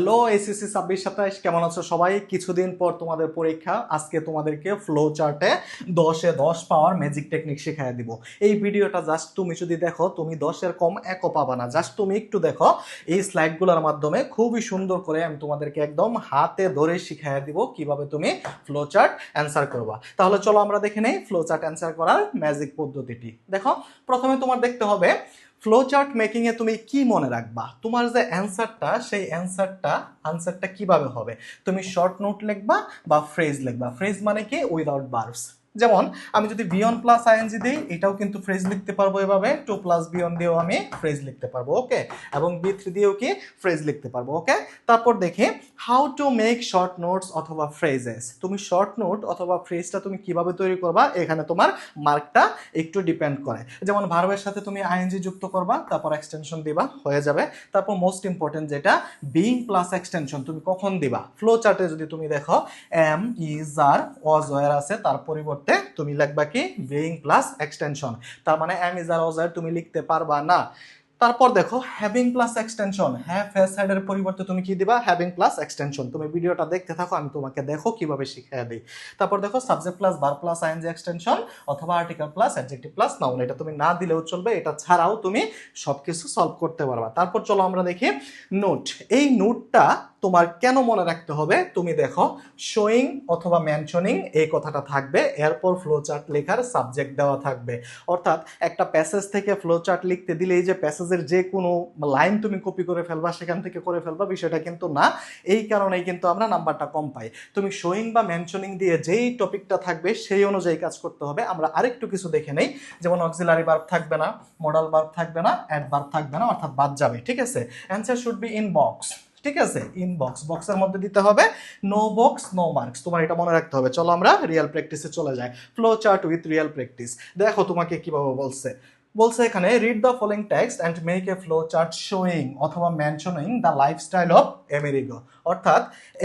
Hello SSC 26-27 কেমন আছো সবাই? কিছুদিন পর তোমাদের পরীক্ষা। আজকে তোমাদেরকে ফ্লো চার্টে 10-এ 10 পাওয়ার ম্যাজিক টেকনিক শেখায় দিব। এই ভিডিওটা জাস্ট তুমি যদি দেখো তুমি 10-এর কম একও পাবা না। জাস্ট তুমি একটু দেখো, এই স্লাইডগুলোর মাধ্যমে খুবই সুন্দর করে আমি তোমাদেরকে একদম হাতে ধরে শিখায় দিব কিভাবে তুমি ফ্লো চার্ট অ্যান্সার করবা। তাহলে চলো আমরা দেখে নেই ফ্লো চার্ট অ্যান্সার করার ম্যাজিক পদ্ধতিটি। দেখো, প্রথমে তোমার দেখতে হবে ফ্লো চার্ট মেকিং এ তুমি কি মনে রাখবা, তোমার যে অ্যান্সারটা সেই আনসারটা কিভাবে হবে। তুমি শর্ট নোট লিখবা বা ফ্রেজ লিখবা। ফ্রেজ মানে কি? Without verbs. যেমন আমি যদি বিয়ন প্লাস আইএনজি দিই, এটাও কিন্তু ফ্রেজ লিখতে পারবো এভাবে। টু প্লাস বিয়ন দিয়েও আমি ফ্রেজ লিখতে পারবো, ওকে। এবং বি3 দিয়েও কি ফ্রেজ লিখতে পারবো, ওকে। তারপর দেখি how to make short notes অথবা ফ্রেজেস। তুমি শর্ট নোট অথবা ফ্রেজটা তুমি কিভাবে তৈরি করবা, এখানে তোমার মার্কটা একটু ডিপেন্ড করে। যেমন ভার্বের সাথে তুমি আইএনজি যুক্ত করবা, তারপর এক্সটেনশন দিবা, হয়ে যাবে। তারপর মোস্ট ইম্পর্টেন্ট যেটা বিং প্লাস এক্সটেনশন তুমি কখন দিবা। ফ্লো চার্টে যদি তুমি দেখো am is are was were আছে, তার পরিবর্তে তুমি লিখবা কি বিং প্লাস এক্সটেনশন। তার মানে am is are was were তুমি লিখতে পারবা না। তারপর দেখো having plus extension, have has had এর পরিবর্তে তুমি কি দিবা? Having plus extension. তুমি ভিডিওটা দেখতে থাকো, আমি তোমাকে দেখো কিভাবে শিখিয়ে দিই। তারপর দেখো subject plus verb plus ING extension অথবা article plus adjective plus noun. এটা তুমি না দিলেও চলবে, এটা ছাড়াও তুমি সবকিছু সলভ করতে পারবা। তারপর চলো আমরা দেখি নোট। এই নোটটা তোমার কেন মনে রাখতে হবে? তুমি দেখো শোয়িং অথবা মেনশনিং এই কথাটা থাকবে, এরপর ফ্লো চার্ট লেখার সাবজেক্ট দেওয়া থাকবে। অর্থাৎ একটা প্যাসেজ থেকে ফ্লো চার্ট লিখতে দিলে এই যে প্যাসেজের যে কোনো লাইন তুমি কপি করে ফেলবা, সেখান থেকে করে ফেলবা, বিষয়টা কিন্তু না। এই কারণেই কিন্তু আমরা নাম্বারটা কম পাই। তুমি শোয়িং বা মেনশনিং দিয়ে যেই টপিকটা থাকবে সেই অনুযায়ী কাজ করতে হবে। আমরা আরেকটু কিছু দেখে নেই, যেমন অক্সিলারি ভার্ব থাকবে না, মডাল ভার্ব থাকবে না, অ্যাডভার্ব থাকবে না, অর্থাৎ বাদ যাবে, ঠিক আছে। Answer should be in box, ঠিক আছে। ইনবক্স, বক্সের মধ্যে দিতে হবে নো বক্স নো মার্কস। তোমার এটা মনে রাখতে হবে। চলো আমরা রিয়েল প্র্যাকটিসে চলে যাই। Flow chart with real practice. দেখো তোমাকে কিভাবে বলছে এখানে read the following text and make a flow chart showing অথবা mentioning the lifestyle of Amerigo. অর্থাৎ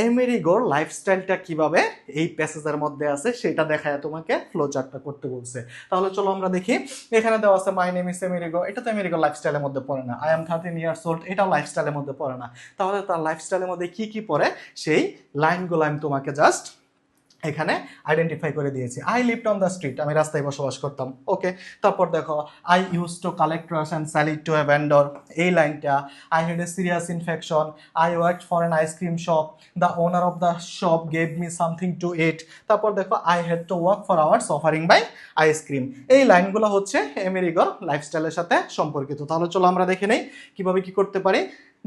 আমেরিগোর লাইফস্টাইলটা কিভাবে এই প্যাসেজের মধ্যে আছে সেটা দেখায় তোমাকে ফ্লো চার্টটা করতে বলছে। তাহলে চলো আমরা দেখি। এখানে দেওয়া আছে মাই নেম ইজ আমেরিগো, এটা তো আমেরিগো লাইফস্টাইলের মধ্যে পড়ে না। আই এম 13 ইয়ার্স ওল্ড, এটাও লাইফস্টাইলের মধ্যে পড়ে না। তাহলে তার লাইফস্টাইলের মধ্যে কি কি পড়ে সেই লাইনগুলো আমি তোমাকে জাস্ট এখানে আইডেন্টিফাই করে দিয়েছি। I lived on the street, আমি রাস্তায় বসবাস করতাম, ওকে। তারপর দেখো I use to collect trash and sell it to a vendor, এই লাইনটা। I had a serious infection, I worked for an ice cream shop, the owner of the shop gave me something to eat. তারপর দেখো I had to work for hours offering by ice cream. এই লাইনগুলো হচ্ছে আমেরিগোর লাইফস্টাইলের সাথে সম্পর্কিত। তাহলে চলো আমরা দেখে নেই কিভাবে কি করতে পারি।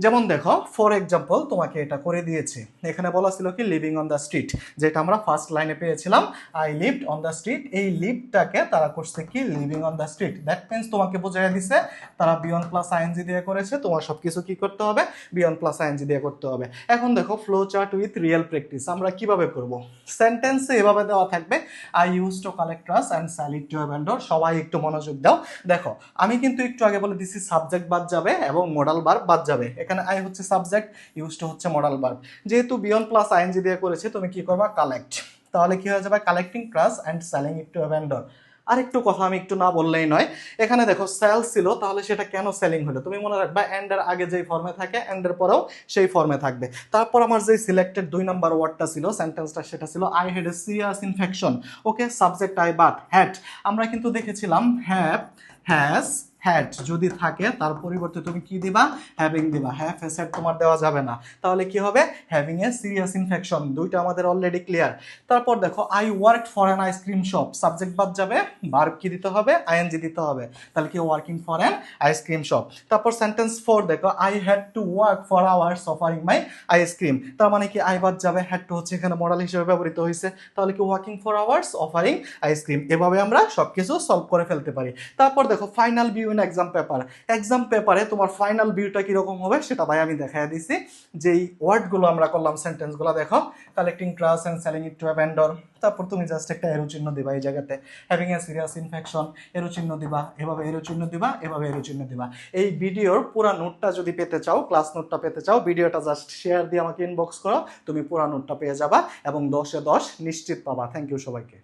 যেমন দেখো ফর এক্সাম্পল তোমাকে এটা করে দিয়েছে। এখানে বলা ছিল কি লিভিং অন দ্য স্ট্রিট, যেটা আমরা ফার্স্ট লাইনে পেয়েছিলাম I lived on the street. এই লিভটাকে তারা করছে কি living on the street. That means তোমাকে বোঝাই দিছে তারা বিয়ন প্লাস আইএনজি দিয়ে করেছে। তোমার সবকিছু কি করতে হবে? বিয়ন প্লাস আইএনজি দিয়ে করতে হবে। এখন দেখো flow chart with real practice আমরা কিভাবে করব। সেন্টেন্সে এভাবে দেওয়া থাকবে I use to collect trash and sell it to a vendor. সবাই একটু মনোযোগ দাও। দেখো আমি কিন্তু একটু আগে বলে দিছি সাবজেক্ট বাদ যাবে এবং মডাল ভার্ব বাদ যাবে। এখানে আই হচ্ছে সাবজেক্ট, ইউজ টু হচ্ছে মডাল ভার্ব। যেহেতু বিয়ন প্লাস আইএনজি দিয়ে করেছে, তুমি কি করবা? কালেক্ট। তাহলে কি হয়ে যাবে? Collecting trash and selling it to a vendor. আরেকটু কথা আমি একটু না বললেই নয়। এখানে দেখো সেল ছিল, তাহলে সেটা কেন সেলিং হলো? তুমি মনে রাখবা এন্ড এর আগে যেই ফর্মে থাকে এন্ড এর পরেও সেই ফর্মে থাকবে। তারপর আমার যে সিলেক্টেড 2 নাম্বার ওয়ার্ডটা ছিল সেন্টেন্সটা, সেটা ছিল I had a serious infection, okay. Subject I but had. আমরা কিন্তু দেখেছিলাম হ্যাভ হ্যাজ হ্যাড যদি থাকে তার পরিবর্তে তুমি কি দিবা? হ্যাভিং দিবা। হ্যাভ হ্যাজ হ্যাড তোমার দেওয়া যাবে না। তাহলে কি হবে? Having a serious infection. দুইটা আমাদের অলরেডি ক্লিয়ার। তারপর দেখো I worked for an ice cream shop, subject বাদ যাবে, ভার্ব কি দিতে হবে? আইএনজি দিতে হবে। তাহলে কি working for an ice cream shop. তারপর সেন্টেন্স 4 দেখো I had to work for hours offering my ice cream. তার মানে কি আই বাদ যাবে, হ্যাড টু হচ্ছে এখানে মডেল হিসেবে ব্যবহৃত হয়েছে। তাহলে কি working for hours offering ice cream. এভাবে আমরা সবকিছু সলভ করে ফেলতে পারি। তারপর দেখো final view in exam paper. Exam পেপারে তোমার ফাইনাল ভিউটা কিরকম হবে সেটা ভাই আমি দেখাই দিছি। যেই ওয়ার্ডগুলো আমরা করলাম সেন্টেন্সগুলো দেখো collecting trash and selling it to a vendor. তারপর তুমি জাস্ট একটা এরো চিহ্ন দিবা এই জায়গাতে। Having a serious infection, arrow চিহ্ন দিবা, এভাবে এরো চিহ্ন দিবা, এভাবে এরো চিহ্ন দিবা। এই ভিডিওর পুরো নোটটা যদি পেতে চাও, ক্লাস নোটটা পেতে চাও, ভিডিওটা জাস্ট শেয়ার দিয়ে আমাকে ইনবক্স করো, তুমি পুরো নোটটা পেয়ে যাবা এবং 10-এ 10 নিশ্চিত পাবা। থ্যাংক ইউ সবাইকে।